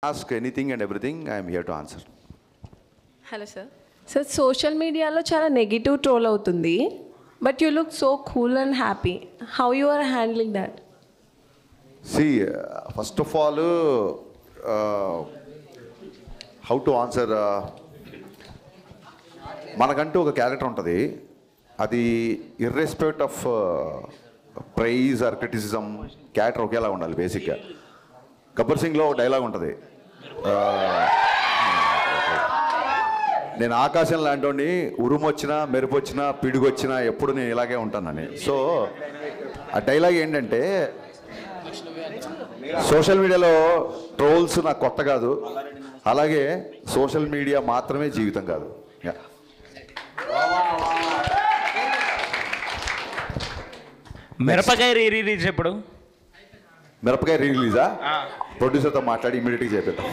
Ask anything and everything, I am here to answer. Hello sir. Sir social మీడియాలో చాలా negative troll అవుతుంది, but you look so cool and happy. How you are handling that? See, first of all, how to answer, మనకంటూ ఒక character ఉంటుంది. అది irrespective of praise or criticism, character ఒకేలా ఉండాలి. బేసిక్గా గబ్బర్ సింగ్లో ఒక డైలాగ్ ఉంటుంది, నేను ఆకాశం లాంటి ఉరుము వచ్చినా మెరుపు వచ్చినా పిడుగు వచ్చినా ఎప్పుడు నేను ఇలాగే ఉంటానని. సో ఆ డైలాగ్ ఏంటంటే, సోషల్ మీడియాలో ట్రోల్స్ నాకు కొత్త కాదు, అలాగే సోషల్ మీడియా మాత్రమే జీవితం కాదు. మిరపకాయ రిలీజ్ ఎప్పుడు? మిరపకాయ రిలీజా? ప్రొడ్యూసర్తో మాట్లాడి ఇమీడియట్గా చేపిద్దాం.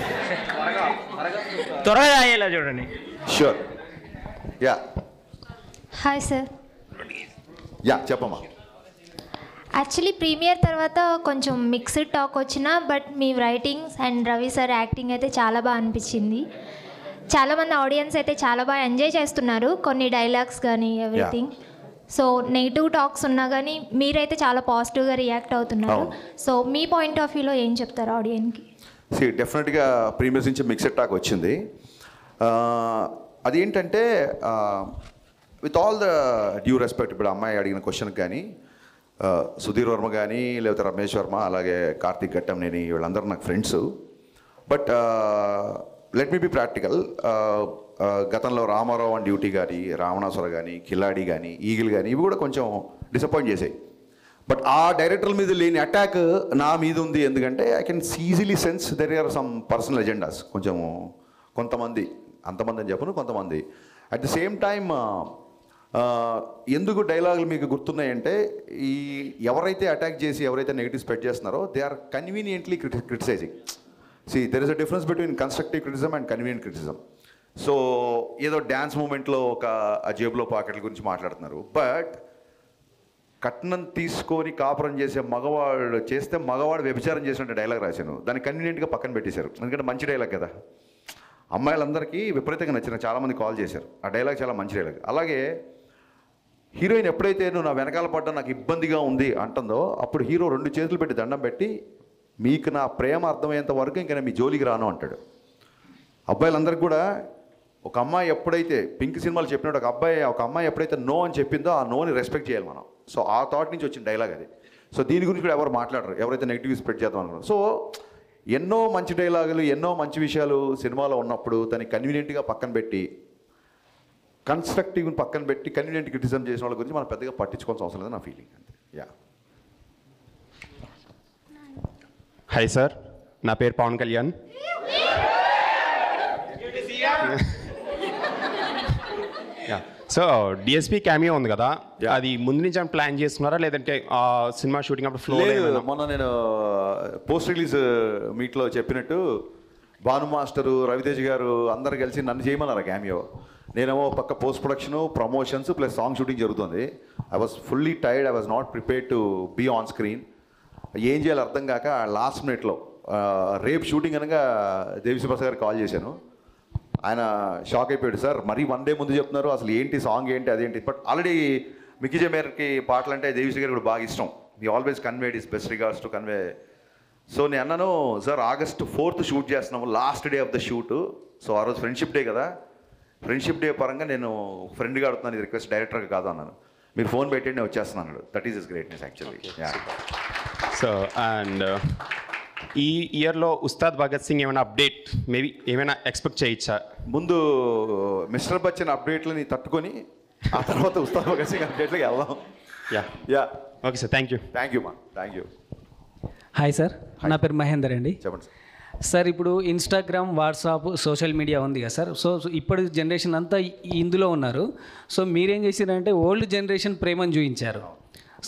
త్వరగా అయ్యేలా చూడండి. Sure. Yeah hi sir. Yeah చెప్పమ్మా. యాక్చువల్లీ ప్రీమియర్ తర్వాత కొంచెం మిక్స్డ్ టాక్ వచ్చినా, but me writings and Ravi sir acting అయితే చాలా బాగా అనిపించింది. చాలామంది ఆడియన్స్ అయితే చాలా బాగా ఎంజాయ్ చేస్తున్నారు కొన్ని డైలాగ్స్ కానీ ఎవ్రీథింగ్. సో నెగిటివ్ టాక్స్ ఉన్నా కానీ మీరైతే చాలా పాజిటివ్గా రియాక్ట్ అవుతున్నారు. సో మీ పాయింట్ ఆఫ్ వ్యూలో ఏం చెప్తారు ఆడియన్స్కి? డెఫినెట్గా ప్రీమియర్స్ నుంచి మిక్స్డ్ టాక్ వచ్చింది. అదేంటంటే with all the due respect, ఇప్పుడు అమ్మాయి అడిగిన క్వశ్చన్కి కానీ సుధీర్ వర్మ కానీ లేకపోతే రమేష్ వర్మ అలాగే కార్తీక్ ఘట్టంనేని వీళ్ళందరూ నాకు friends. But let me be practical. గతంలో రామారావు అండ్ డ్యూటీ కానీ, రావణాసుర కానీ, కిలాడి కానీ, ఈగిల్ కానీ ఇవి కూడా కొంచెం డిసప్పాయింట్ చేసాయి. బట్ ఆ డైరెక్టర్ల మీద లేని అటాక్ నా మీద ఉంది. ఎందుకంటే I can easily sense there are some personal agendas. కొంతమంది, అంతమంది అని చెప్పను, కొంతమంది. అట్ ది సేమ్ టైమ్ ఎందుకు డైలాగులు మీకు గుర్తున్నాయంటే, ఈ ఎవరైతే అటాక్ చేసి ఎవరైతే నెగిటివ్ స్ప్రెడ్ చేస్తున్నారో they are conveniently criticising. There is a difference between constructive criticism and convenient criticism. So ఏదో డ్యాన్స్ మూమెంట్లో ఒక జేబులో పాకెట్ల గురించి మాట్లాడుతున్నారు, బట్ కట్నం తీసుకొని కాపురం చేసే మగవాడు చేస్తే మగవాడు వ్యభిచారం చేసినట్టు డైలాగ్ రాశాను. దాన్ని కన్వీనియంట్గా పక్కన పెట్టేశారు, ఎందుకంటే మంచి డైలాగ్ కదా. అమ్మాయిలందరికీ విపరీతంగా నచ్చిన, చాలామంది కాల్ చేశారు. ఆ డైలాగ్ చాలా మంచి డైలాగ్. అలాగే హీరోయిన్ ఎప్పుడైతే నువ్వు నా వెనకాల పడ్డా నాకు ఇబ్బందిగా ఉంది అంటుందో, అప్పుడు హీరో 2 చేతులు పెట్టి దండం పెట్టి, మీకు నా ప్రేమ అర్థమయ్యేంత వరకు ఇంకా నేను మీ జోలికి రాను అంటాడు. అబ్బాయిలందరికీ కూడా ఒక అమ్మాయి ఎప్పుడైతే పింక్ సినిమాలు చెప్పినట్టు ఒక అమ్మాయి ఎప్పుడైతే నో అని చెప్పిందో ఆ నోని రెస్పెక్ట్ చేయాలి మనం. సో ఆ థాట్ నుంచి వచ్చిన డైలాగ్ అది. సో దీని గురించి కూడా ఎవరు మాట్లాడరు, ఎవరైతే నెగిటివ్ స్ప్రెడ్ చేద్దాం అనుకున్నారు. సో ఎన్నో మంచి డైలాగులు, ఎన్నో మంచి విషయాలు సినిమాలో ఉన్నప్పుడు దాన్ని కన్వీనియంట్గా పక్కన పెట్టి, కన్స్ట్రక్టివ్ని పక్కన పెట్టి కన్వీనియంట్ క్రిటిసిజం చేసిన వాళ్ళ గురించి మనం పెద్దగా పట్టించుకోవాల్సిన అవసరం లేదు నా ఫీలింగ్ అంతే. యా హాయ్ సార్, నా పేరు Pawan Kalyan. So DSP cameo ఉంది కదా, అది ముందు నుంచి ప్లాన్ చేస్తున్నారా లేదంటే సినిమా షూటింగ్ అప్పుడు ఫ్లో? మొన్న నేను పోస్ట్ రిలీజ్ మీట్లో చెప్పినట్టు భాను మాస్టరు, రవితేజ్ గారు అందరు కలిసి నన్ను చేయమన్నారు క్యామియో. నేనేమో పక్క post production, promotions plus song shooting జరుగుతుంది. I was fully tired, I was not prepared to be on screen. ఏం చేయాలో అర్థం కాక లాస్ట్ మినిట్లో రేపు షూటింగ్ అనగా దేవిశ్రీ ప్రసాద్ గారికి కాల్ చేశాను. ఆయన షాక్ అయిపోయాడు, సార్ మరీ 1 డే ముందు చెప్తున్నారు, అసలు ఏంటి సాంగ్ ఏంటి అదేంటి. బట్ ఆల్రెడీ మిక్కీ మేయర్కి పాటలు అంటే దేవిశ్రీ గారికి కూడా బాగా ఇష్టం. He always conveyed his best regards to convey. So నేను అన్నాను, సార్ August 4th షూట్ చేస్తున్నాము, last day of the shoot. So ఆ రోజు ఫ్రెండ్షిప్ డే కదా, ఫ్రెండ్షిప్ డే పరంగా నేను ఫ్రెండ్గా అడుగుతున్నాను, ఇది రిక్వెస్ట్ డైరెక్టర్గా కాదు అన్నాను. మీరు ఫోన్ పెట్టండి నేను వచ్చేస్తున్నాను. That is is greatness actually. So and ఈ ఇయర్లో ఉస్తాద్ భగత్ సింగ్ ఏమైనా అప్డేట్ మేబీ ఏమైనా ఎక్స్పెక్ట్ చేయొచ్చా? ముందు మిస్టర్ బచ్చన్ అప్డేట్లని తట్టుకొని ఆ తర్వాత ఉస్తాద్ భగత్ సింగ్ అప్డేట్లకి వెళ్దాం. Yeah okay sir, thank you. Thank you మా, థ్యాంక్ యూ. హాయ్ సార్, నా పేరు మహేందర్ అండి. చెప్పండి సార్, ఇప్పుడు ఇన్స్టాగ్రామ్, వాట్సాప్, సోషల్ మీడియా ఉంది కదా సార్. సో ఇప్పటి జనరేషన్ అంతా ఇందులో ఉన్నారు. సో మీరేం చేశారంటే ఓల్డ్ జనరేషన్ ప్రేమను చూపించారు.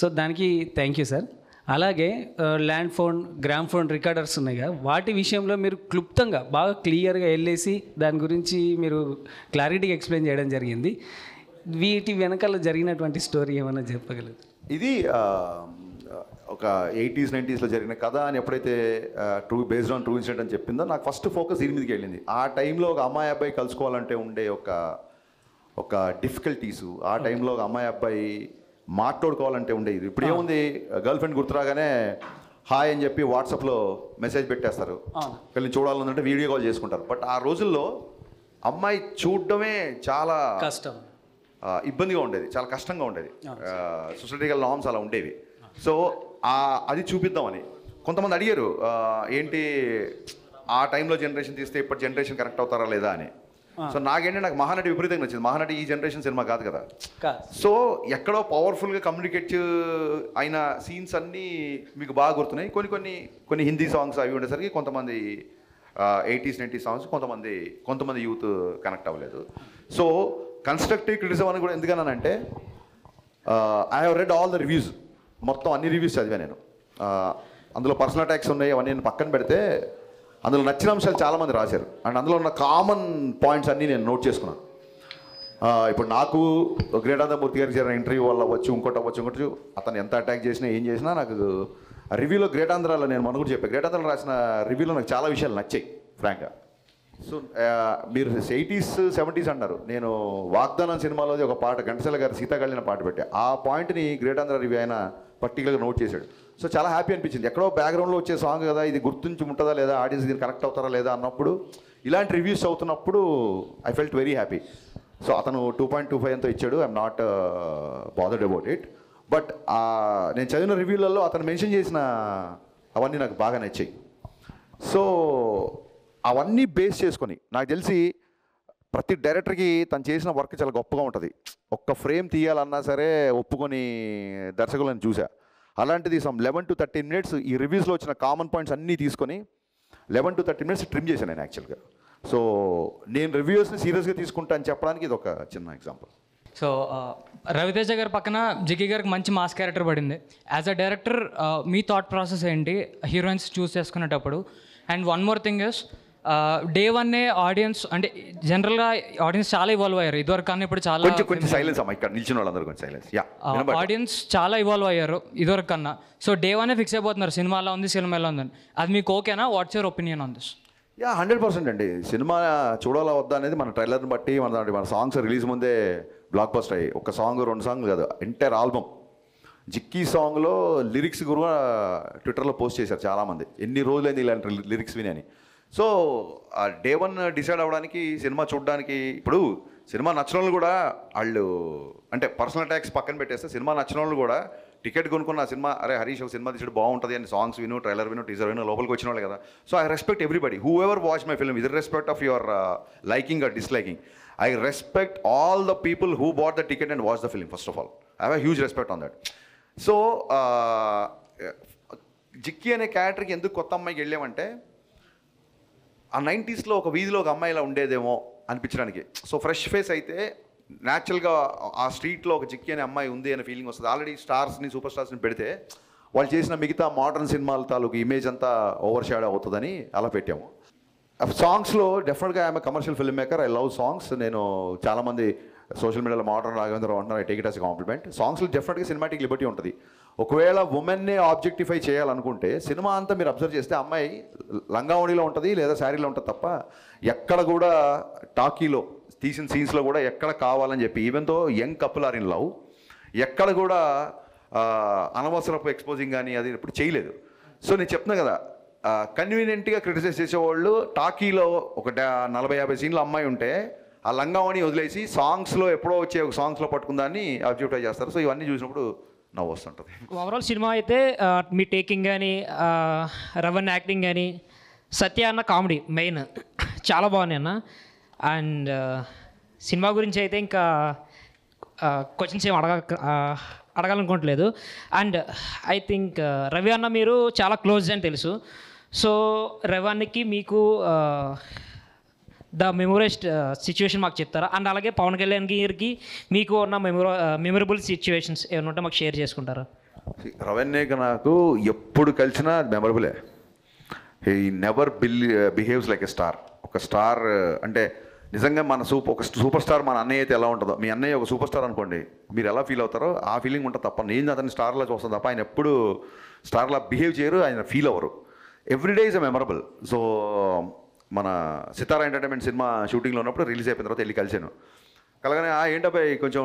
సో దానికి థ్యాంక్ యూ సార్. అలాగే land phone, gram phone recorders ఉన్నాయి కదా, వాటి విషయంలో మీరు క్లుప్తంగా బాగా క్లియర్గా వెళ్ళేసి దాని గురించి మీరు క్లారిటీగా ఎక్స్ప్లెయిన్ చేయడం జరిగింది. వీటి వెనకాల జరిగినటువంటి స్టోరీ ఏమైనా చెప్పగలరు? ఇది ఒక 80s 90sలో జరిగిన కథ అని ఎప్పుడైతే బేస్డ్ ఆన్ ట్రూ ఇన్సిడెంట్ అని చెప్పిందో నాకు ఫస్ట్ ఫోకస్ దీని మీదకి వెళ్ళింది. ఆ టైంలో ఒక అమ్మాయి అబ్బాయి కలుసుకోవాలంటే ఉండే ఒక డిఫికల్టీస్, ఆ టైంలో ఒక అమ్మాయి అబ్బాయి మాట్లాడుకోవాలంటే ఉండేది. ఇప్పుడు ఏముంది, గర్ల్ ఫ్రెండ్ గుర్తురాగానే హాయ్ అని చెప్పి వాట్సాప్లో మెసేజ్ పెట్టేస్తారు, వీళ్ళని చూడాలంటే వీడియో కాల్ చేసుకుంటారు. బట్ ఆ రోజుల్లో అమ్మాయి చూడడమే చాలా కష్టం, ఇబ్బందిగా ఉండేది, చాలా కష్టంగా ఉండేది. సొసైటికల్ నార్మ్స్ అలా ఉండేవి. సో అది చూపిద్దామని కొంతమంది అడిగారు, ఏంటి ఆ టైంలో జనరేషన్ తీస్తే ఇప్పటి జనరేషన్ కనెక్ట్ అవుతారా లేదా అని. సో నాకు మహానటి విపరీతంగా నచ్చింది. మహానటి ఈ జనరేషన్ సినిమా కాదు కదా. సో ఎక్కడో పవర్ఫుల్గా కమ్యూనికేట్ అయిన సీన్స్ అన్నీ మీకు బాగా గుర్తున్నాయి. కొన్ని హిందీ సాంగ్స్ అవి ఉండేసరికి కొంతమంది 80s 90s సాంగ్స్ కొంతమంది యూత్ కనెక్ట్ అవ్వలేదు. సో కన్స్ట్రక్టివ్ క్రిటిసిజం అని కూడా ఎందుకన్నానంటే, I have read all the reviews, మొత్తం అన్ని రివ్యూస్ చదివా నేను. అందులో పర్సనల్ అటాక్స్ ఉన్నాయి, అవన్నీ నేను పక్కన పెడితే అందులో నచ్చిన అంశాలు చాలామంది రాశారు. అండ్ అందులో ఉన్న కామన్ పాయింట్స్ అన్నీ నేను నోట్ చేసుకున్నాను. ఇప్పుడు నాకు గ్రేటాంధ్రమూర్తి గారికి జరిగిన ఇంటర్వ్యూ వల్ల ఇంకోటి అతను ఎంత అటాక్ చేసినా ఏం చేసినా నాకు రివ్యూలో గ్రేటాంధ్రాలో నేను మొన్న కూడా చెప్పాను, గ్రేటాంధ్రాలో రాసిన రివ్యూలో నాకు చాలా విషయాలు నచ్చాయి ఫ్రాంక్గా. సో మీరు 80s 70s అన్నారు, నేను వాగ్దానం సినిమాలోది ఒక పాట ఘంటసాల గారు సీతాకళ్యాణ పాట పెట్టా, ఆ పాయింట్ని గ్రేటాంధ్ర రివ్యూ ఆయన పర్టికులర్గా నోట్ చేశాడు. సో చాలా హ్యాపీ అనిపించింది. ఎక్కడో బ్యాక్గ్రౌండ్లో వచ్చే సాంగ్ కదా, ఇది గుర్తుంచి ఉంటుందా లేదా, ఆడియన్స్ దీన్ని కనెక్ట్ అవుతారా లేదా అన్నప్పుడు, ఇలాంటి రివ్యూస్ అవుతున్నప్పుడు I felt very happy. So అతను 2.25 ఎంతో ఇచ్చాడు, I'm not bothered about it. But నేను చదివిన రివ్యూలలో అతను మెన్షన్ చేసిన అవన్నీ నాకు బాగా నచ్చాయి. సో అవన్నీ బేస్ చేసుకొని నాకు తెలిసి ప్రతి డైరెక్టర్కి తను చేసిన వర్క్ చాలా గొప్పగా ఉంటుంది. ఒక్క ఫ్రేమ్ తీయాలన్నా సరే ఒప్పుకొని దర్శకులను చూసా. అలాంటిది సమ్ 11 to 13 minutes ఈ రివ్యూస్లో వచ్చిన కామన్ పాయింట్స్ అన్నీ తీసుకొని 11 to 13 minutes ట్రిమ్ చేశాను నేను యాక్చువల్గా. సో నేను రివ్యూస్ని సీరియస్గా తీసుకుంటా అని చెప్పడానికి ఇది ఒక చిన్న ఎగ్జాంపుల్. సో రవితేజ గారి పక్కన జిక్కి గారికి మంచి మాస్ క్యారెక్టర్ పడింది. యాజ్ అ డైరెక్టర్ మీ థాట్ ప్రాసెస్ ఏంటి హీరోయిన్స్ చూస్ చేసుకునేటప్పుడు? And one more thing is, day వన్నే ఆడియన్స్ అంటే జనరల్గా ఆడియన్స్ చాలా ఇవాల్వ్ అయ్యారు ఇదివరకు కన్నా, ఇప్పుడు చాలా కొంచెం సైలెన్స్ అమ్మా, ఇక్కడ నిల్చిన వాళ్ళందరూ కొంచెం సైలెన్స్. ఆడియన్స్ చాలా ఇవాల్వ్ అయ్యారు ఇదివరకు కన్నా. సో డే వన్నే ఫిక్స్ అయిపోతున్నారు సినిమా ఎలా ఉంది, సినిమా ఎలా ఉందని. అది మీకు ఓకేనా? What's your opinion on this? 100% అండి. సినిమా చూడాలా వద్దా అనేది మన ట్రైలర్ని బట్టి, మన సాంగ్స్ రిలీజ్ ముందే బ్లాక్ బస్టర్ అయ్యి, ఒక సాంగ్ 2 సాంగ్లు కాదు, ఎంటైర్ ఆల్బమ్. జిక్కీ సాంగ్లో లిరిక్స్ కూడా ట్విట్టర్లో పోస్ట్ చేశారు చాలామంది, ఎన్ని రోజులైంది ఇలాంటి లిరిక్స్ విని అని. సో డే వన్ డిసైడ్ అవ్వడానికి, సినిమా చూడడానికి, ఇప్పుడు సినిమా నచ్చిన వాళ్ళు కూడా వాళ్ళు అంటే పర్సనల్ అటాక్స్ పక్కన పెట్టేస్తే, సినిమా నచ్చిన వాళ్ళు కూడా టికెట్ కొనుక్కున్న సినిమా, అరే హరీష్ ఒక సినిమా తీసాడు బాగుంటుంది అని సాంగ్స్ విను, ట్రైలర్ విను, టీజర్ విను, లోపలికి వచ్చిన వాళ్ళు కదా. So I respect everybody whoever watch my film, is respect of your liking or disliking. I respect all the people who bought the ticket and watched the film, first of all. I have a huge respect on that. So, Jikki అనే క్యారెక్టర్కి ఎందుకు కొత్త అమ్మాయికి వెళ్ళామంటే, ఆ 90sలో ఒక వీధిలో ఒక అమ్మాయి ఇలా ఉండేదేమో అనిపించడానికి. సో ఫ్రెష్ ఫేస్ అయితే న్యాచురల్గా ఆ స్ట్రీట్లో ఒక జిక్కీ అనే అమ్మాయి ఉంది అనే ఫీలింగ్ వస్తుంది. ఆల్రెడీ స్టార్స్ని, సూపర్ స్టార్స్ని పెడితే వాళ్ళు చేసిన మిగతా మోడర్న్ సినిమాల తాలూకు ఇమేజ్ అంతా ఓవర్ షాడో అవుతుందని అలా పెట్టాము. సాంగ్స్లో డెఫినెట్గా I'm commercial film maker, I love songs. నేను చాలామంది సోషల్ మీడియాలో మోడర్న్ రాఘవేంద్ర అంటున్నారు, I take it as compliment. సాంగ్స్లో డెఫినెట్గా సినిమాటిక్ లిబర్టీ ఉంటుంది. ఒకవేళ ఉమెన్నే ఆబ్జెక్టిఫై చేయాలనుకుంటే సినిమా అంతా మీరు అబ్జర్వ్ చేస్తే అమ్మాయి లంగావణిలో ఉంటుంది లేదా శారీలో ఉంటుంది తప్ప, ఎక్కడ కూడా టాకీలో తీసిన సీన్స్లో కూడా ఎక్కడ కావాలని చెప్పి, even though young couple are in love, ఎక్కడ కూడా అనవసరపు ఎక్స్పోజింగ్ కానీ అది ఇప్పుడు చేయలేదు. సో నేను చెప్తున్నా కదా, కన్వీనియంట్గా క్రిటిసైజ్ చేసేవాళ్ళు టాకీలో ఒక 40-50 సీన్లు అమ్మాయి ఉంటే ఆ లంగావని వదిలేసి సాంగ్స్లో ఎప్పుడో వచ్చే ఒక సాంగ్స్లో పట్టుకుందాన్ని ఆబ్జెక్టిఫై చేస్తారు. సో ఇవన్నీ చూసినప్పుడు నవ్వు వస్తుంటుంది. ఓవరాల్ సినిమా అయితే మీ టేకింగ్ కానీ, రవణ్ యాక్టింగ్ కానీ, సత్య అన్న కామెడీ మెయిన్ చాలా బాగున్నాయి అన్న. అండ్ సినిమా గురించి అయితే ఇంకా క్వశ్చన్స్ ఏం అడగాలనుకోవట్లేదు. అండ్ ఐ థింక్ రవి అన్న మీరు చాలా క్లోజ్ అని తెలుసు. సో రవి అన్నకి మీకు ద మెమొరైజ్డ్ సిచ్యువేషన్ మాకు చెప్తారా? అండ్ అలాగే పవన్ కళ్యాణ్ గారికి మీకు ఉన్న మెమొరబుల్ సిచ్యువేషన్స్ ఏమైనా ఉంటే మాకు షేర్ చేసుకుంటారా? రవణ్యకి నాకు ఎప్పుడు కలిసినా మెమరబులే. He never behaves like a star. ఒక స్టార్ అంటే నిజంగా మన ఒక సూపర్ స్టార్ మన అన్నయ్య అయితే ఎలా ఉంటుందో, మీ అన్నయ్య ఒక సూపర్ స్టార్ అనుకోండి, మీరు ఎలా ఫీల్ అవుతారో ఆ ఫీలింగ్ ఉంటుంది తప్ప నేను అతని స్టార్లా చూస్తాను తప్ప ఆయన ఎప్పుడు స్టార్లా బిహేవ్ చేయరు, ఆయన ఫీల్ అవ్వరు. Everyday is a memorable. So మన సితారా ఎంటర్టైన్మెంట్ సినిమా షూటింగ్లో ఉన్నప్పుడు రిలీజ్ అయిపోయిన తర్వాత వెళ్ళి కలిసాను. కలగానే ఏంటబ్బాయి కొంచెం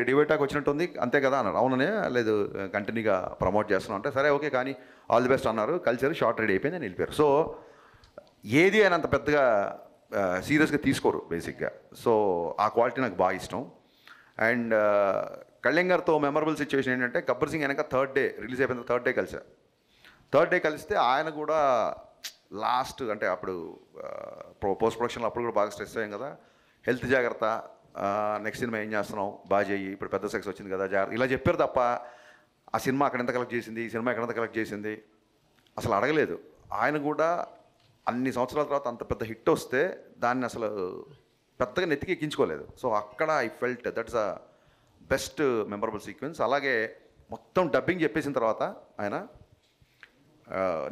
డివేటాక్ వచ్చినట్టుంది అంతే కదా అన్నారు. అవుననే లేదు కంటిన్యూగా ప్రమోట్ చేస్తున్నాం అంటే సరే ఓకే కానీ ఆల్ ది బెస్ట్ అన్నారు. కలిసారు, షార్ట్ రెడీ అయిపోయింది, అని వెళ్ళిపోయారు. సో ఏది ఆయన అంత పెద్దగా సీరియస్గా తీసుకోరు బేసిక్గా. సో ఆ క్వాలిటీ నాకు బాగా ఇష్టం. అండ్ కళ్యాణ్ గారితో మెమరబుల్ సిచ్యువేషన్ ఏంటంటే గబ్బర్ సింగ్ వెనక థర్డ్ డే రిలీజ్ అయిపోయిన థర్డ్ డే కలిసా. థర్డ్ డే కలిస్తే ఆయన కూడా లాస్ట్ అంటే అప్పుడు పోస్ట్ ప్రొడక్షన్లో అప్పుడు కూడా బాగా స్ట్రెస్ అయ్యాం కదా, హెల్త్ జాగ్రత్త, నెక్స్ట్ సినిమా ఏం చేస్తున్నాం బాగా చెయ్యి, ఇప్పుడు పెద్ద సక్సెస్ వచ్చింది కదా జాగ్రత్త, ఇలా చెప్పారు తప్ప ఆ సినిమా అక్కడ ఎంత కలెక్ట్ చేసింది, ఈ సినిమా ఎక్కడంత కలెక్ట్ చేసింది అసలు అడగలేదు. ఆయన కూడా అన్ని సంవత్సరాల తర్వాత అంత పెద్ద హిట్ వస్తే దాన్ని అసలు పెద్దగా నెత్తికి ఎక్కించుకోలేదు. సో అక్కడ I felt that's a best memorable sequence. అలాగే మొత్తం డబ్బింగ్ చెప్పేసిన తర్వాత ఆయన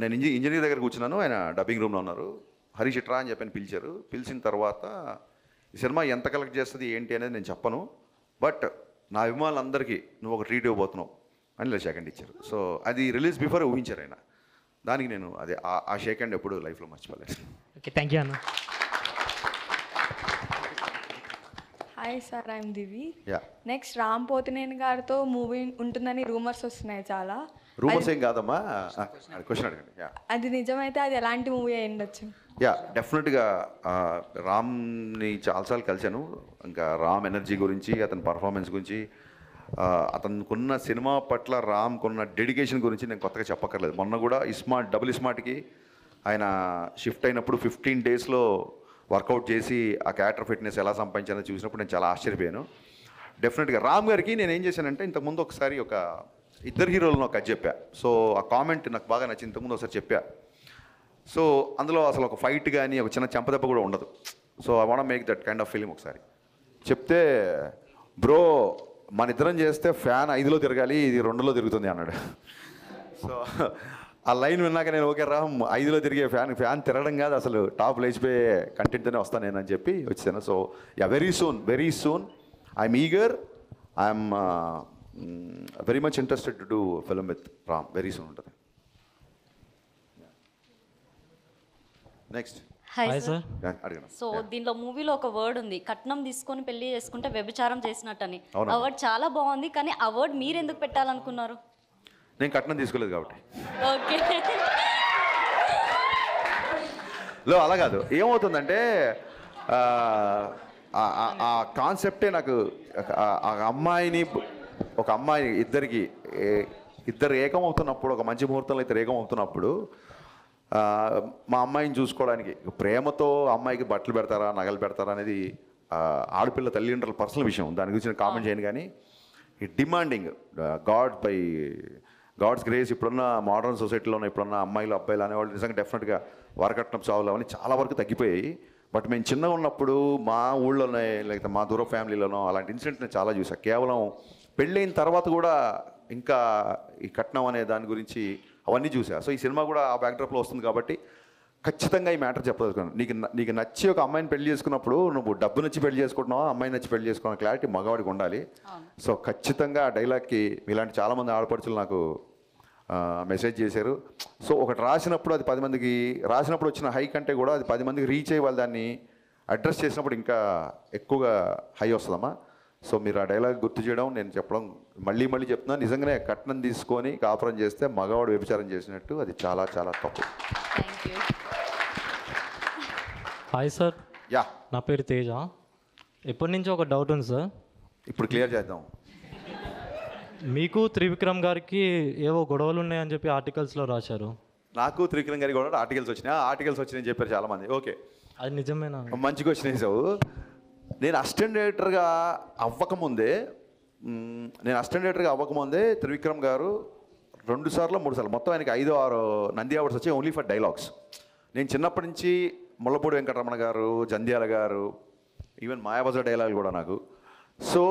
నేను ఇంజనీర్ దగ్గర కూర్చున్నాను, ఆయన డబ్బింగ్ రూమ్లో ఉన్నారు. హరీష్ ఇట్రా అని చెప్పని పిలిచారు. పిలిచిన తర్వాత ఈ సినిమా ఎంత కలెక్ట్ చేస్తుంది ఏంటి అనేది నేను చెప్పను, బట్ నా అభిమానులందరికీ నువ్వు ఒక ట్రీట్ ఇవ్వబోతున్నావు అని ఇలా షేక్ హ్యాండ్ ఇచ్చారు. సో అది రిలీజ్ బిఫోర్ ఊహించారు ఆయన. దానికి నేను అదే ఆ షేక్ హ్యాండ్ ఎప్పుడు లైఫ్లో మర్చిపోలేదు. ఓకే, థ్యాంక్ యూ అన్న. Hi sir, I'm Divi. Yeah, next Ram Pothineni గారితో మూవీ ఉంటుందని రూమర్స్ వస్తున్నాయి చాలా. రూమర్స్ ఏం కాదమ్మా, క్వశ్చన్ అడగండి. యా, అది నిజమైతే అది ఎలాంటి మూవీ అయి ఉండొచ్చు? యా డెఫినెట్గా రామ్ని చాలాసార్లు కలిశాను. ఇంకా రామ్ ఎనర్జీ గురించి, అతని పర్ఫార్మెన్స్ గురించి, అతనుకున్న సినిమా పట్ల రామ్కున్న డెడికేషన్ గురించి నేను కొత్తగా చెప్పక్కర్లేదు. మొన్న కూడా డబుల్ స్మార్ట్కి ఆయన షిఫ్ట్ అయినప్పుడు 15 డేస్లో వర్కౌట్ చేసి ఆ క్యారెక్టర్ ఫిట్నెస్ ఎలా సంపాదించానో చూసినప్పుడు నేను చాలా ఆశ్చర్యపోయాను. డెఫినెట్గా రామ్ గారికి నేను ఏం చేశానంటే ఇంతకుముందు ఒకసారి ఒక ఇద్దరు హీరోలను ఒక చెప్పా. సో ఆ కామెంట్ నాకు బాగా నచ్చింది, ఇంతకుముందు ఒకసారి చెప్పా. సో అందులో అసలు ఒక ఫైట్ కానీ ఒక చిన్న చెంపదెబ్బ కూడా ఉండదు. So I want make that kind of film. ఒకసారి చెప్తే బ్రో మన ఇద్దరం చేస్తే ఫ్యాన్ 5లో తిరగాలి, ఇది 2లో తిరుగుతుంది అన్నాడు. సో ఆ లైన్ విన్నాక నేను ఓకే రామ్ 5లో తిరిగే ఫ్యాన్ తిరగడం కాదు అసలు టాప్ లేచిపోయే కంటెంట్తోనే వస్తాను నేను అని చెప్పి వచ్చాను. So ya very soon I'm eager, I'm very much interested to do film with Ram. Very soon ఉంటుంది. Next hi sir. అడిగిన సో దీనిలో మూవీలో ఒక వర్డ్ ఉంది, కట్నం తీసుకొని పెళ్లి చేసుకుంటే వ్యభిచారం చేసినట్టని. అవునా? ఆ వర్డ్ చాలా బాగుంది, కానీ ఆ వర్డ్ మీరు ఎందుకు పెట్టాలనుకున్నారు? నేను కట్నం తీసుకోలేదు కాబట్టి. ఓకే. అలా కాదు, ఏమవుతుందంటే ఆ కాన్సెప్టే నాకు ఒక అమ్మాయి ఇద్దరు ఏకమవుతున్నప్పుడు, ఒక మంచి ముహూర్తంలో ఇద్దరు ఏకమవుతున్నప్పుడు మా అమ్మాయిని చూసుకోవడానికి ప్రేమతో అమ్మాయికి బట్టలు పెడతారా నగలు పెడతారా అనేది ఆడపిల్ల తల్లిదండ్రుల పర్సనల్ విషయం, దాని గురించి నేను కామెంట్ చేయను. కానీ ఈ డిమాండింగ్ గాడ్స్ గ్రేస్ ఇప్పుడున్న మోడర్న్ సొసైటీలోనే ఇప్పుడున్న అమ్మాయిలు అబ్బాయిలు అనేవాళ్ళు నిజంగా డెఫినెట్గా వరకట్నం చావులు అవన్నీ చాలా వరకు తగ్గిపోయాయి. బట్ మేము చిన్నగా ఉన్నప్పుడు మా ఊళ్ళోనే లేకపోతే మా దూర ఫ్యామిలీలోనో అలాంటి ఇన్సిడెంట్స్ నేను చాలా చూసాను. కేవలం పెళ్ళైన తర్వాత కూడా ఇంకా ఈ కట్నం అనే దాని గురించి అవన్నీ చూసా. సో ఈ సినిమా కూడా ఆ బ్యాక్డ్రాప్లో వస్తుంది కాబట్టి ఖచ్చితంగా ఈ మ్యాటర్ చెప్పదలుచుకున్నాను. నీకు నచ్చి ఒక అమ్మాయిని పెళ్లి చేసుకున్నప్పుడు నువ్వు డబ్బు నచ్చి పెళ్లి చేసుకుంటున్నావా అమ్మాయి నచ్చి పెళ్లి చేసుకున్న క్లారిటీ మగవాడికి ఉండాలి. సో ఖచ్చితంగా ఆ డైలాగ్కి ఇలాంటి చాలామంది ఆడపడుచులు నాకు మెసేజ్ చేశారు. సో ఒకటి రాసినప్పుడు అది 10 మందికి రాసినప్పుడు వచ్చిన హై కంటే కూడా అది 10 మందికి రీచ్ అయ్యి వాళ్ళు దాన్ని అడ్రస్ చేసినప్పుడు ఇంకా ఎక్కువగా హై వస్తుందమ్మా. సో మీరు ఆ డైలాగ్ గుర్తు చేయడం నేను చెప్పడం మళ్ళీ చెప్తున్నాను. నిజంగానే కట్నం తీసుకొని కాపురం చేస్తే మగవాడు వ్యభిచారం చేసినట్టు, అది చాలా చాలా తప్పు. Hi sir. యా, నా పేరు తేజ. ఎప్పటి నుంచి ఒక డౌట్ ఉంది సార్, ఇప్పుడు క్లియర్ చేద్దాం. మీకు త్రివిక్రమ్ గారికి ఏవో గొడవలు ఉన్నాయని చెప్పి ఆర్టికల్స్లో రాశారు. నాకు త్రివిక్రమ్ గారికి కూడా ఆర్టికల్స్ వచ్చినాయని చెప్పారు చాలామంది. ఓకే, అది నిజమేనా? మంచి క్వశ్చన్ వేసావు. నేను అసిస్టెంట్ డైరెక్టర్గా అవ్వకముందే త్రివిక్రమ్ గారు 2 సార్లు 3 సార్లు మొత్తం ఆయనకి 5-6 నంది అవార్డ్స్ వచ్చాయి ఓన్లీ ఫర్ డైలాగ్స్. నేను చిన్నప్పటి నుంచి ముళ్ళపూడి వెంకటరమణ గారు, జంధ్యాల గారు, ఈవెన్ మాయాబజార్ డైలాగులు కూడా నాకు. సో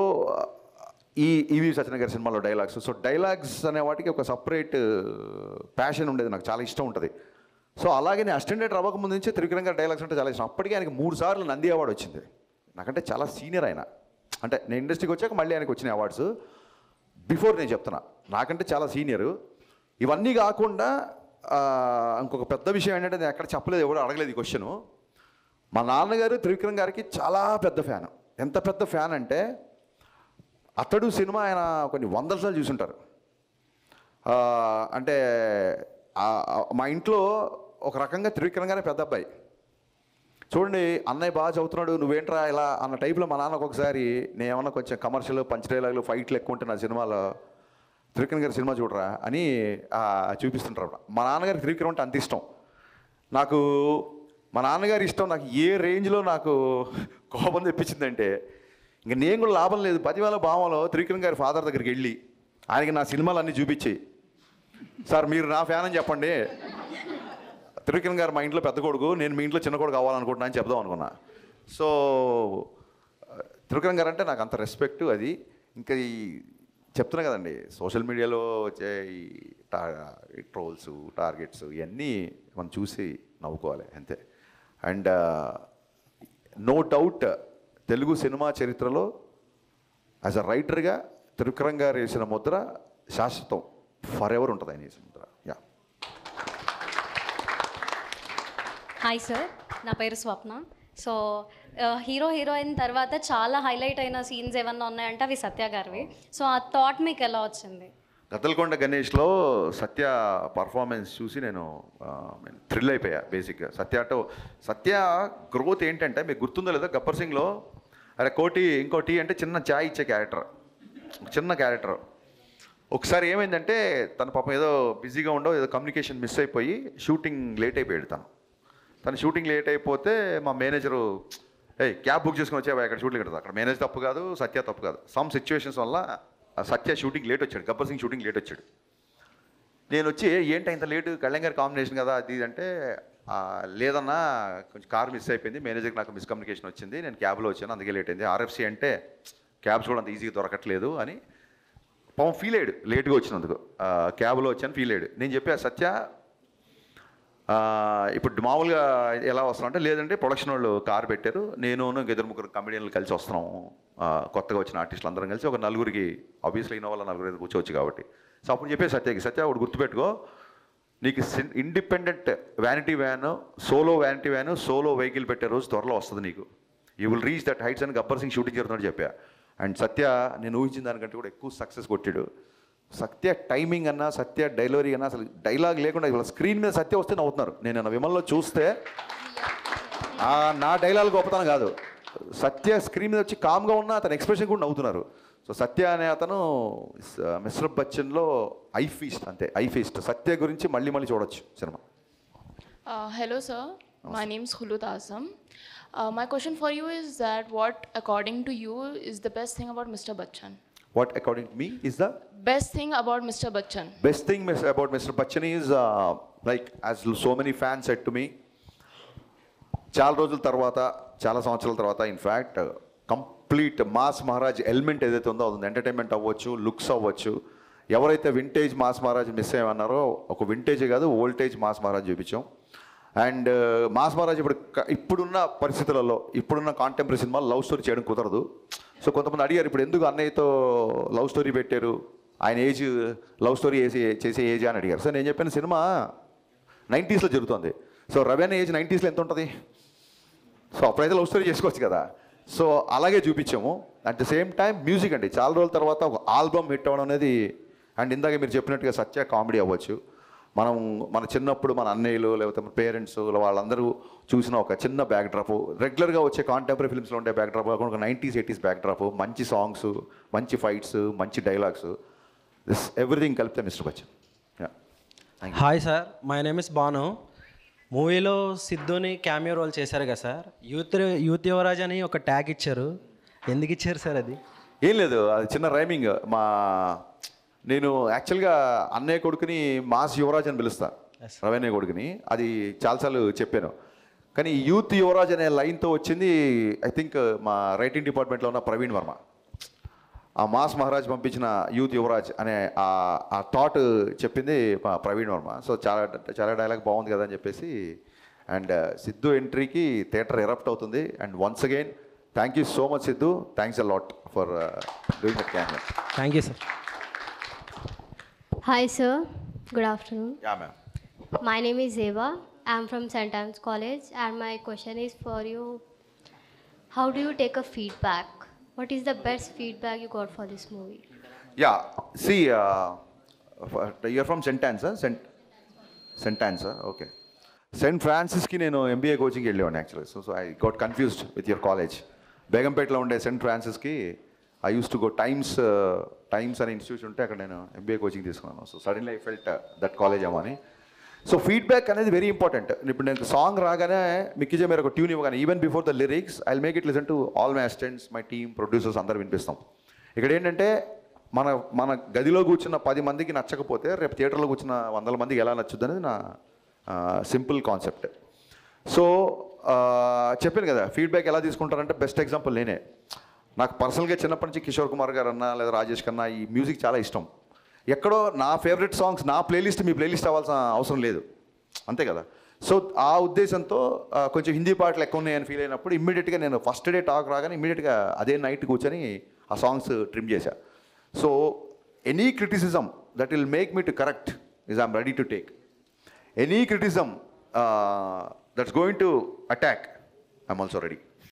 ఈవి సత్యనారాయణ గారి సినిమాలో డైలాగ్స్. సో డైలాగ్స్ అనే వాటికి ఒక సపరేట్ ప్యాషన్ ఉండేది, నాకు చాలా ఇష్టం ఉంటుంది. సో అలాగే నేను అసిస్టెంట్ డైరెక్టర్ అవ్వకముందు నుంచి త్రివిక్రమ్ గారి డైలాగ్స్ అంటే చాలా ఇష్టం. అప్పటికే ఆయనకి 3 సార్లు నంది అవార్డు వచ్చింది. నాకంటే చాలా సీనియర్ ఆయన. అంటే నేను ఇండస్ట్రీకి వచ్చాక మళ్ళీ ఆయనకు వచ్చిన అవార్డ్స్. బిఫోర్ నేను చెప్తున్నా, నాకంటే చాలా సీనియరు. ఇవన్నీ కాకుండా ఇంకొక పెద్ద విషయం ఏంటంటే నేను ఎక్కడ చెప్పలేదు, ఎవరు అడగలేదు ఈ క్వశ్చను. మా నాన్నగారు త్రివిక్రమ్ గారికి చాలా పెద్ద ఫ్యాన్. ఎంత పెద్ద ఫ్యాన్ అంటే అతడు సినిమా ఆయన కొన్ని వందల సార్లు చూసుంటారు. అంటే మా ఇంట్లో ఒక రకంగా త్రివిక్రమ్ గారే పెద్ద అబ్బాయి. చూడండి, అన్నయ్య బాగా చదువుతున్నాడు, నువ్వేంట్రా ఇలా అన్న టైప్లో మా నాన్న ఒక్కొక్కసారి నేను ఏమన్నా కొంచెం కమర్షియల్ పంచ్ డైలాగులు ఫైట్లు ఎక్కువ ఉంటే నా సినిమాలో త్రివిక్రమ్ గారి సినిమా చూడరా అని చూపిస్తుంటారు. మా నాన్నగారికి త్రివిక్రమ్ అంటే అంత ఇష్టం. నాకు మా నాన్నగారి ఇష్టం నాకు ఏ రేంజ్లో నాకు కోపం తెప్పించిందంటే ఇంక నేను కూడా లాభం లేదు. 10,000 భావంలో త్రివిక్రమ్ గారి ఫాదర్ దగ్గరికి వెళ్ళి ఆయనకి నా సినిమాలు అన్నీ చూపించి, సార్ మీరు నా ఫ్యాన్ అని చెప్పండి, త్రివిక్రమ్ గారు మా ఇంట్లో పెద్ద కొడుకు, నేను మీ ఇంట్లో చిన్న కొడుకు కావాలనుకుంటున్నా అని చెప్దాం అనుకున్నా. సో త్రివిక్రమ్ గారు అంటే నాకు అంత రెస్పెక్ట్. అది ఇంకా ఈ చెప్తున్నా కదండి, సోషల్ మీడియాలో వచ్చే ఈ ట్రోల్స్, టార్గెట్స్ ఇవన్నీ మనం చూసి నవ్వుకోవాలి అంతే. And no doubt Telugu cinema చరిత్రలో యాజ్ అ రైటర్గా త్రివిక్రమ్ గారు వేసిన ముద్ర శాశ్వతం, ఫర్ ఎవర్ ఉంటుంది ఆయన వేసిన ముద్ర. యా. హాయ్ సార్, నా పేరు స్వప్న. సో హీరో హీరోయిన్ తర్వాత చాలా హైలైట్ అయిన సీన్స్ ఏమన్నా ఉన్నాయంటే అవి సత్య గారివి. సో ఆ థాట్ మీకు ఎలా వచ్చింది? గద్దలకొండ గణేష్లో సత్య పర్ఫార్మెన్స్ చూసి నేను థ్రిల్ అయిపోయా. బేసిక్గా సత్య గ్రోత్ ఏంటంటే మీకు గుర్తుందో లేదో, గబ్బర్ సింగ్లో అరే కోటి ఇంకో టీ అంటే చిన్న చాయ్ ఇచ్చే క్యారెక్టర్, చిన్న క్యారెక్టర్. ఒకసారి ఏమైందంటే తన పాపం ఏదో బిజీగా ఉండో ఏదో కమ్యూనికేషన్ మిస్ అయిపోయి షూటింగ్ లేట్ అయిపోయాడు. తను షూటింగ్ లేట్ అయిపోతే మా మేనేజరు క్యాబ్ బుక్ చేసుకుని వచ్చావా ఇక్కడ షూటింగ్ ఉంటుంది. అక్కడ మేనేజర్ తప్పు కాదు, సత్య తప్పు కాదు. సమ్ సిచ్యువేషన్స్ వల్ల సత్య షూటింగ్ లేట్ వచ్చాడు, గబ్బర్ సింగ్ షూటింగ్ లేట్ వచ్చాడు. నేను వచ్చి ఏంటి ఇంత లేటు, కళ్యాణ్ గారి కాంబినేషన్ కదా అది అంటే, లేదన్నా కొంచెం కార్ మిస్ అయిపోయింది, మేనేజర్కి నాకు మిస్కమ్యూనికేషన్ వచ్చింది, నేను క్యాబ్లో వచ్చాను అందుకే లేట్ అయింది. ఆర్ఎఫ్సి అంటే క్యాబ్స్ కూడా అంత ఈజీగా దొరకట్లేదు అని పాపం ఫీల్ అయ్యాడు, లేట్గా వచ్చినందుకు. క్యాబ్లో వచ్చాను ఫీల్ అయ్యాడు. నేను చెప్పా సత్య ఇప్పుడు మామూలుగా ఎలా వస్తున్నాం అంటే, లేదంటే ప్రొడక్షన్ వాళ్ళు కార్ పెట్టారు, నేను ఇద్దరు ముగ్గురు కమెడియన్లు కలిసి వస్తున్నాము, కొత్తగా వచ్చిన ఆర్టిస్టులు అందరం కలిసి ఒక నలుగురికి, ఆబ్వియస్లీ ఇన్నోవాళ్ళ నలుగురు కూర్చోవచ్చు కాబట్టి. సో అప్పుడు చెప్పే సత్య ఒకటి గుర్తుపెట్టుకో, నీకు independent vanity van, solo vanity van, solo vehicle పెట్టే రోజు త్వరలో వస్తుంది నీకు. You will reach that heights అని గబ్బర్ సింగ్ షూటింగ్ జరుగుతున్నట్టు చెప్పా. అండ్ సత్య నేను ఊహించిన దానికంటే కూడా ఎక్కువ సక్సెస్ కొట్టాడు. సత్య టైమింగ్ అన్నా, సత్య డైలరీ అన్నా, అసలు డైలాగ్ లేకుండా ఇవాళ స్క్రీన్ మీద సత్య వస్తే నవ్వుతున్నారు. నేను విమల్లో చూస్తే నా డైలాగ్ గొప్పతనం కాదు, సత్య స్క్రీన్ మీద వచ్చి కామ్గా ఉన్న అతని ఎక్స్ప్రెషన్ కూడా నవ్వుతున్నారు. సో సత్య అనే అతను మిస్టర్ బచ్చన్లో ఐ ఫీస్ట్, అంతే ఐ ఫీస్ట్. సత్య గురించి మళ్ళీ చూడొచ్చు cinema. Hello sir, my name is Khulud Azam. My question for you is that what according to you is the best thing about Mr. Bachchan? What according to me is the Best thing about Mr. Bachchan? Best thing about Mr. Bachchan is like as so many fans said to me, చాలా రోజుల తర్వాత, చాలా సంవత్సరాల తర్వాత, in fact complete mass Maharaj element ఏదైతే ఉందో అది entertainment అవ్వచ్చు, లుక్స్ అవ్వచ్చు. ఎవరైతే వింటేజ్ మాస్ మహారాజ్ మిస్ అయ్యమన్నారో ఒక వింటేజ్ కాదు ఓల్టేజ్ మాస్ మహారాజ్ చూపించాం. అండ్ మాస్ మహారాజ్ ఇప్పుడున్న పరిస్థితులలో, ఇప్పుడున్న కాంటెంపరీ సినిమాలు లవ్ స్టోరీ చేయడం కుదరదు. సో కొంతమంది అడిగారు ఇప్పుడు ఎందుకు అన్నయ్యతో లవ్ స్టోరీ పెట్టారు, ఆయన ఏజ్ లవ్ స్టోరీ చేసే ఏజ్ అని అడిగారు. సో నేను చెప్పిన సినిమా 90s జరుగుతుంది. సో రవి అనే ఏజ్ 90s ఎంత ఉంటుంది, సో అప్పుడైతే లవ్ స్టోరీ చేసుకోవచ్చు కదా. సో అలాగే చూపించాము. At the same time music అండి, చాలా రోజుల తర్వాత ఒక ఆల్బమ్ హిట్ అవ్వడం అనేది. అండ్ ఇందాక మీరు చెప్పినట్టుగా సత్య కామెడీ అవ్వచ్చు. మన చిన్నప్పుడు మన అన్నయ్యలు లేకపోతే మన పేరెంట్స్ వాళ్ళందరూ చూసిన ఒక చిన్న బ్యాక్ డ్రాప్, రెగ్యులర్గా వచ్చే కాంటెంపరీ ఫిల్మ్స్లో ఉండే బ్యాక్ డ్రాప్ కాకుండా ఒక 90s 80s బ్యాక్ డ్రాప్, మంచి సాంగ్స్, మంచి ఫైట్స్, మంచి డైలాగ్స్, దిస్ ఎవ్రీథింగ్ కలిపితే mister Bachchan. Hi sir, my name is Banu. మూవీలో సిద్ధుని క్యామియో రోల్ చేశారు కదా సార్, యూత్ యువరాజ్ అని ఒక ట్యాగ్ ఇచ్చారు, ఎందుకు ఇచ్చారు సార్? అది ఏం లేదు, అది చిన్న రైమింగ్. నేను యాక్చువల్గా అన్నయ్య కొడుకుని మాస్ యువరాజ్ అని పిలుస్తా, రవీణ్య కొడుకుని. అది చాలాసార్లు చెప్పాను. కానీ యూత్ యువరాజ్ అనే లైన్తో వచ్చింది ఐ థింక్ మా రైటింగ్ డిపార్ట్మెంట్లో ఉన్న ప్రవీణ్ వర్మ. ఆ మాస్ మహారాజ్ పంపించిన యూత్ యువరాజ్ అనే ఆ థాట్ చెప్పింది ప్రవీణ్ వర్మ. సో చాలా డైలాగ్ బాగుంది కదా అని చెప్పేసి. అండ్ సిద్ధు ఎంట్రీకి థియేటర్ ఎరప్ట్ అవుతుంది. And once again thank you so much Siddhu, thanks a lot for doing that camera. Thank you sir. Hi sir, good afternoon. Yeah ma'am. My name is Eva. I'm from St. Anne's College and my question is for you. How do you take a feedback? What is the best feedback you got for this movie? Ya see you're from Saint Ann's Saint Ann's okay. Saint ఫ్రాన్సిస్కి నేను MBA కోచింగ్కి వెళ్ళేవాడిని actually. So I got confused with your college. బేగంపేటలో ఉండే Saint ఫ్రాన్సిస్కి I use to go Times అనే institution ఉంటే అక్కడ నేను ఎంబీఏ కోచింగ్ తీసుకున్నాను. So suddenly I felt that college ఏమో అని. సో ఫీడ్బ్యాక్ అనేది వెరీ ఇంపార్టెంట్. ఇప్పుడు నేను సాంగ్ రాగానే మిక్కిజే మీరు ఒక ట్యూన్ ఇవ్వగానే even before the lyrics I make it listen to all my assistants, my team, producers అందరు వినిపిస్తాం. ఇక్కడ ఏంటంటే మన గదిలో కూర్చున్న 10 మందికి నచ్చకపోతే రేపు థియేటర్లో కూర్చున్న 100 మందికి ఎలా నచ్చుద్ది అనేది నా సింపుల్ కాన్సెప్ట్. సో చెప్పాను కదా ఫీడ్బ్యాక్ ఎలా తీసుకుంటారంటే బెస్ట్ ఎగ్జాంపుల్ నేనే. నాకు పర్సనల్గా చిన్నప్పటి నుంచి కిషోర్ కుమార్ గారు అన్నా లేదా రాజేష్ కన్నా ఈ మ్యూజిక్ చాలా ఇష్టం. ఎక్కడో నా ఫేవరెట్ సాంగ్స్ నా ప్లేలిస్ట్ మీ ప్లేలిస్ట్ అవ్వాల్సిన అవసరం లేదు, అంతే కదా. సో ఆ ఉద్దేశంతో కొంచెం హిందీ పాటలు ఎక్కువ ఉన్నాయని ఫీల్ అయినప్పుడు ఇమ్మీడియట్గా నేను ఫస్ట్ డే టాక్ రాగానే ఇమ్మీడియట్గా అదే నైట్ కూర్చొని ఆ సాంగ్స్ ట్రిమ్ చేశా. So any criticism that will make me to correct is I'm ready to take. Any criticism that's going to attack I'm also ready.